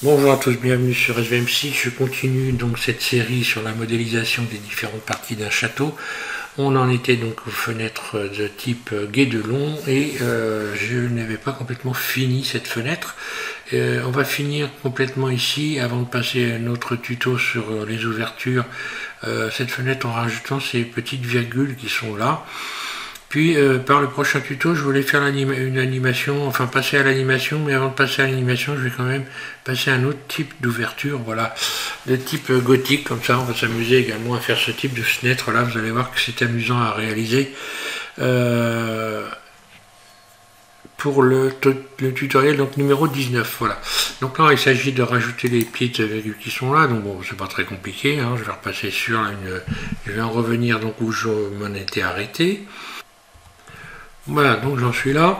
Bonjour à tous, bienvenue sur SVMC. Je continue donc cette série sur la modélisation des différentes parties d'un château. On en était donc aux fenêtres de type guédelon et je n'avais pas complètement fini cette fenêtre. On va finir complètement ici avant de passer à un autre tuto sur les ouvertures. Cette fenêtre en rajoutant ces petites virgules qui sont là. Puis par le prochain tuto, je voulais faire une animation, enfin passer à l'animation, mais avant de passer à l'animation, je vais quand même passer à un autre type d'ouverture, voilà, de type gothique, comme ça on va s'amuser également à faire ce type de fenêtre là, vous allez voir que c'est amusant à réaliser. Pour le tutoriel donc numéro 19, voilà. Donc là il s'agit de rajouter les petites virgules qui sont là, donc bon c'est pas très compliqué, hein. Je vais repasser sur je vais en revenir donc où je m'en étais arrêté. Voilà, donc j'en suis là.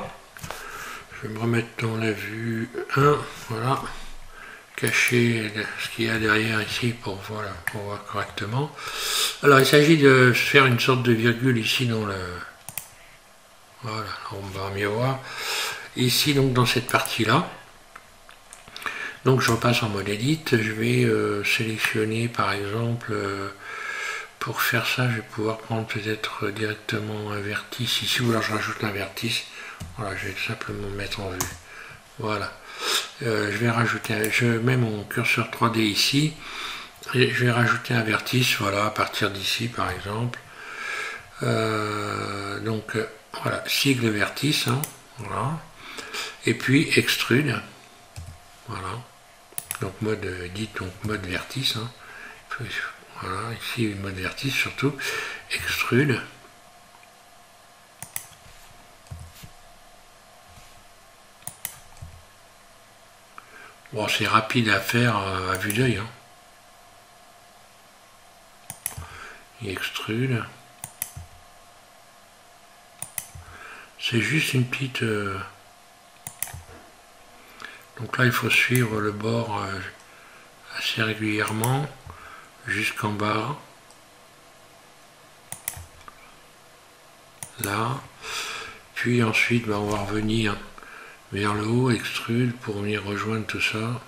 Je vais me remettre dans la vue 1, voilà. Cacher ce qu'il y a derrière ici pour voir correctement. Alors il s'agit de faire une sorte de virgule ici dans le... Voilà, on va mieux voir. Ici donc dans cette partie-là. Donc je repasse en mode edit. Je vais sélectionner par exemple... pour faire ça, je vais pouvoir prendre peut-être directement un vertice ici, ou alors je rajoute un vertice. Voilà, je vais tout simplement mettre en vue. Voilà. Je vais rajouter, je mets mon curseur 3D ici, et je vais rajouter un vertice, voilà, à partir d'ici par exemple. Donc, voilà, sigle vertice, hein, voilà. Et puis extrude, voilà. Donc mode edit, donc mode vertice, hein. Voilà, ici mode vertice surtout, extrude. Bon, c'est rapide à faire à vue d'œil. Hein. Il extrude. C'est juste une petite... Donc là, il faut suivre le bord assez régulièrement jusqu'en bas. Là. Puis ensuite, on va revenir vers le haut, extrude, pour venir rejoindre tout ça.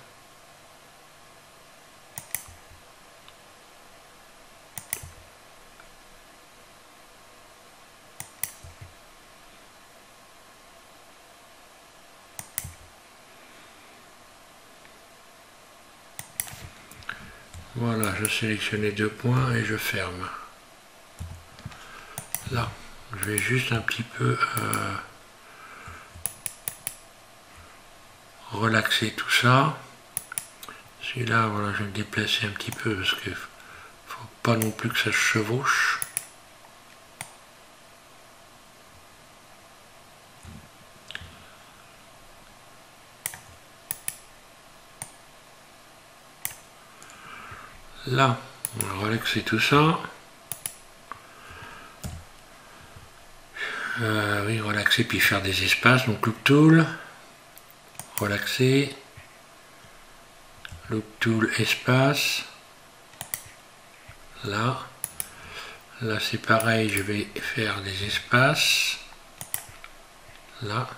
Voilà, je sélectionne 2 points et je ferme. Là, je vais juste un petit peu relaxer tout ça. Celui-là, voilà, je vais le déplacer un petit peu parce qu'il ne faut pas non plus que ça se chevauche. Là, on va relaxer tout ça. Oui, relaxer puis faire des espaces. Donc Loop Tool, relaxer. Loop Tool, espace. Là. Là, c'est pareil, je vais faire des espaces. Là.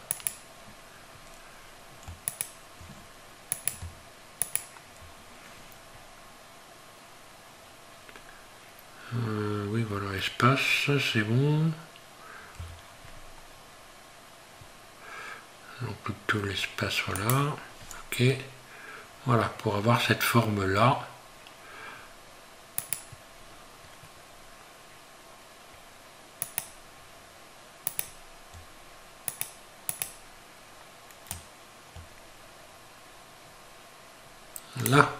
Oui, voilà, espace, c'est bon. Donc tout l'espace, voilà. Ok. Voilà, pour avoir cette forme-là. Là.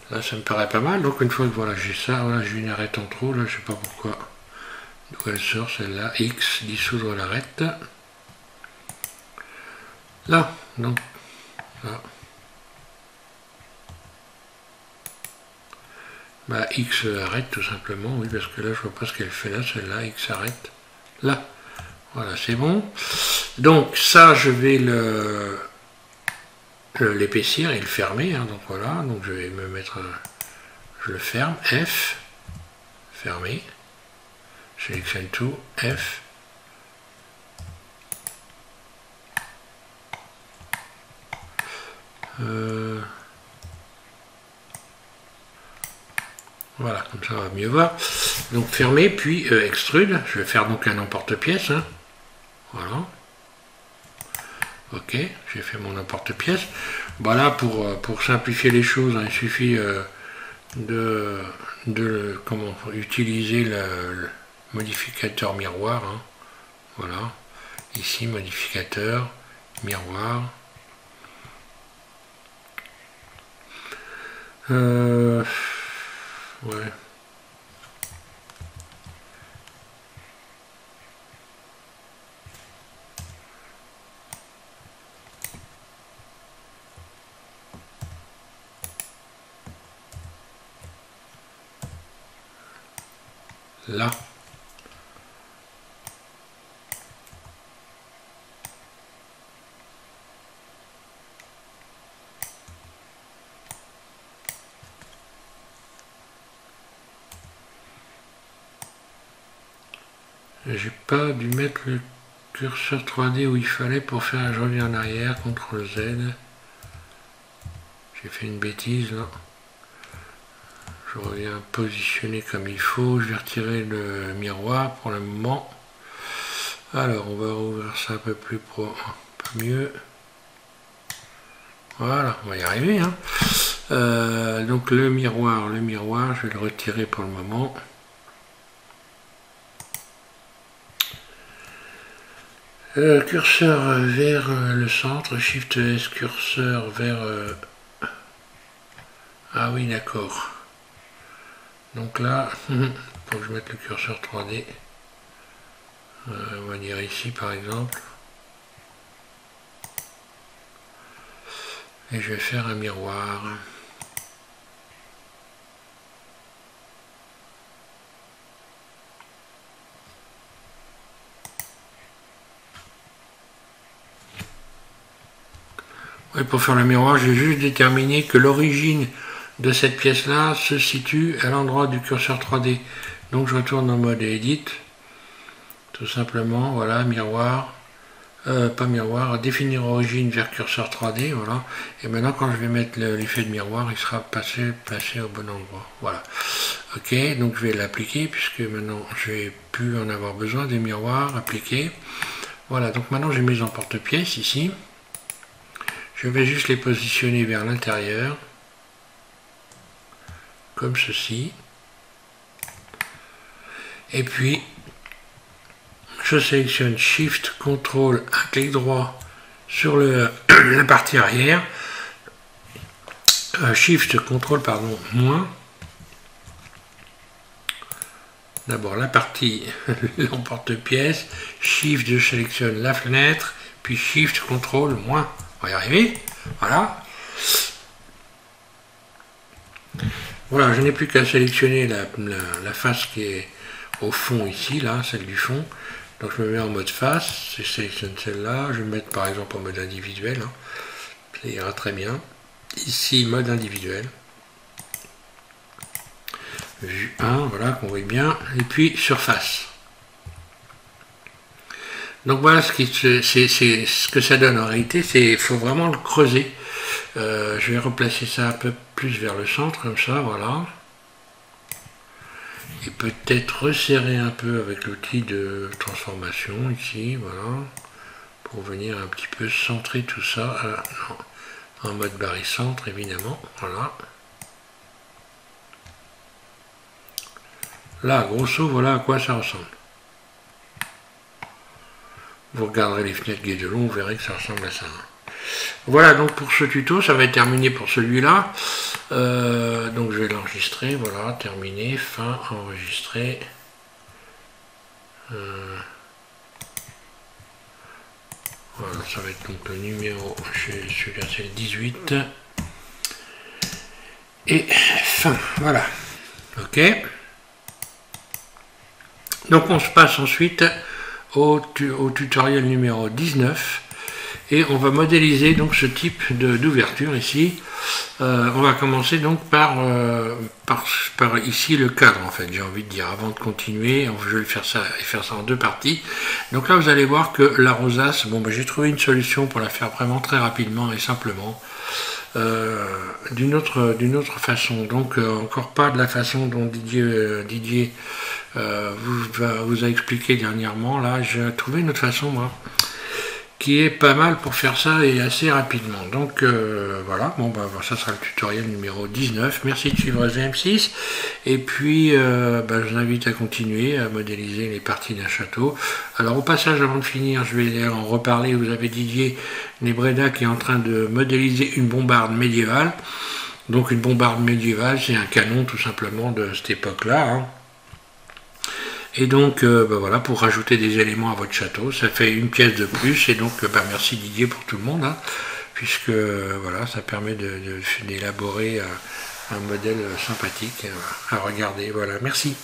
Là, ça me paraît pas mal. Donc une fois que voilà, j'ai ça, voilà, j'ai une arête en trop, là, je sais pas pourquoi. D'où elle sort celle-là, X, dissoudre l'arête. Là, donc, là. Bah, X arrête tout simplement, oui, parce que là, je vois pas ce qu'elle fait là, celle-là, X arrête. Là, voilà, c'est bon. Donc, ça, je vais l'épaissir et le fermer, hein, donc voilà, donc je vais me mettre, je le ferme, F, fermer, je sélectionne tout, F, Voilà, comme ça on va mieux voir. Donc fermer, puis extrude. Je vais faire donc un emporte-pièce. Hein. Voilà. Ok, j'ai fait mon emporte-pièce. Voilà, pour simplifier les choses, hein, il suffit de utiliser le modificateur miroir. Hein. Voilà. Ici, modificateur, miroir. Ouais. Là. J'ai pas dû mettre le curseur 3D où il fallait pour faire. Je reviens en arrière, CTRL Z. J'ai fait une bêtise là. Je reviens positionner comme il faut. Je vais retirer le miroir pour le moment. Alors, on va rouvrir ça un peu plus un peu mieux. Voilà, on va y arriver. Hein. Donc le miroir, je vais le retirer pour le moment. Curseur vers le centre, Shift S, curseur vers... Ah oui, d'accord. Donc là, faut que je mette le curseur 3D. On va dire ici par exemple. Et je vais faire un miroir. Et pour faire le miroir, j'ai juste déterminé que l'origine de cette pièce-là se situe à l'endroit du curseur 3D. Donc je retourne en mode Edit. Tout simplement, voilà, miroir. Pas miroir, définir origine vers curseur 3D, voilà. Et maintenant, quand je vais mettre l'effet de miroir, il sera placé au bon endroit. Voilà. Ok, donc je vais l'appliquer, puisque maintenant, je vais plus en avoir besoin des miroirs appliqués. Voilà, donc maintenant, j'ai mes emporte-pièces ici. Je vais juste les positionner vers l'intérieur, comme ceci. Et puis, je sélectionne Shift, CTRL, un clic droit sur la partie arrière. Shift, CTRL, pardon, moins. D'abord la partie, l'emporte-pièce. Shift, je sélectionne la fenêtre. Puis Shift, CTRL, moins. On va y arriver. Voilà. Voilà, je n'ai plus qu'à sélectionner la face qui est au fond ici, là, celle du fond. Donc je me mets en mode face, je sélectionne celle-là, je vais me mettre par exemple en mode individuel, hein. Ça ira très bien. Ici, mode individuel. Vue 1, voilà, qu'on voit bien. Et puis surface. Donc voilà c'est ce que ça donne en réalité, il faut vraiment le creuser. Je vais replacer ça un peu plus vers le centre, comme ça, voilà. Et peut-être resserrer un peu avec l'outil de transformation, ici, voilà. Pour venir un petit peu centrer tout ça. Non, en mode barycentre, évidemment, voilà. Là, grosso, voilà à quoi ça ressemble. Vous regarderez les fenêtres Guédelon, vous verrez que ça ressemble à ça. Voilà donc pour ce tuto, ça va être terminé pour celui-là. Donc je vais l'enregistrer, voilà, terminé, fin, enregistré. Voilà, ça va être donc le numéro, celui-là c'est le 18. Et fin, voilà. Ok. Donc on se passe ensuite au tutoriel numéro 19 et on va modéliser donc ce type d'ouverture ici. On va commencer donc par ici le cadre en fait, j'ai envie de dire, avant de continuer. Je vais faire ça en deux parties. Donc là vous allez voir que la rosace, bon ben, j'ai trouvé une solution pour la faire vraiment très rapidement et simplement. d'une autre façon. Donc encore pas de la façon dont Didier vous a expliqué dernièrement. Là, j'ai trouvé une autre façon, moi, qui est pas mal pour faire ça et assez rapidement. Donc voilà, bon bah ça sera le tutoriel numéro 19. Merci de suivre ZM6 et puis je vous invite à continuer à modéliser les parties d'un château. Alors au passage, avant de finir, je vais en reparler. Vous avez Didier Nebreda qui est en train de modéliser une bombarde médiévale. Donc une bombarde médiévale, c'est un canon tout simplement de cette époque-là, hein. Et donc, voilà, pour rajouter des éléments à votre château, ça fait une pièce de plus. Et donc, merci Didier pour tout le monde, hein, puisque voilà, ça permet d'élaborer un modèle sympathique à regarder. Voilà, merci.